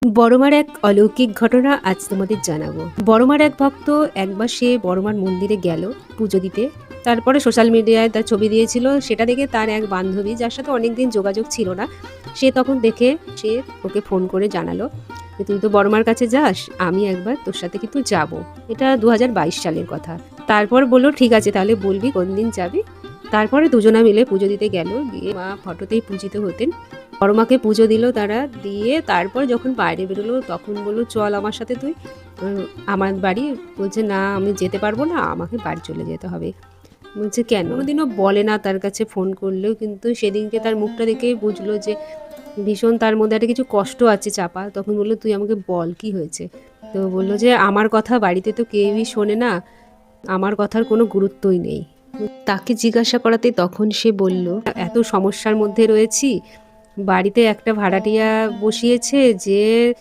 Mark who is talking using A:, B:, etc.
A: বড়মার এক অলৌকিক ঘটনা আজ তোমাদের জানাবো। বড়মার এক ভক্ত একবার সে বড়মার মন্দিরে গেল পুজো দিতে। তারপরে সোশ্যাল মিডিয়ায় তার ছবি দিয়েছিল, সেটা দেখে তার এক বান্ধবী, যার সাথে অনেকদিন যোগাযোগ ছিল না, সে তখন দেখে সে ওকে ফোন করে জানালো যে তুই তো বড়মার কাছে যাস, আমি একবার তোর সাথে কিন্তু যাব। এটা 2022 সালের কথা। তারপর বললো ঠিক আছে, তাহলে বলবি কোন দিন যাবি। তারপরে দুজনা মিলে পুজো দিতে গেল, গিয়ে মা ফটোতেই পূজিত হতেন। বড়মাকে পুজো দিল তারা, দিয়ে তারপর যখন বাইরে বেরোলো তখন বললো চল আমার সাথে তুই আমার বাড়ি। বলছে না আমি যেতে পারবো না, আমাকে বাড়ি চলে যেতে হবে। বলছে কেন? কোনোদিনও বলে না তার কাছে ফোন করলেও, কিন্তু সেদিনকে তার মুখটা দেখেই বুঝলো যে ভীষণ তার মধ্যে একটা কিছু কষ্ট আছে চাপা। তখন বললো তুই আমাকে বল কি হয়েছে। তো বললো যে আমার কথা বাড়িতে তো কেউই শোনে না, আমার কথার কোনো গুরুত্বই নেই। তাকে জিজ্ঞাসা করাতে তখন সে বলল এত সমস্যার মধ্যে রয়েছি, বাড়িতে একটা ভাড়াটিয়া বসিয়েছে যে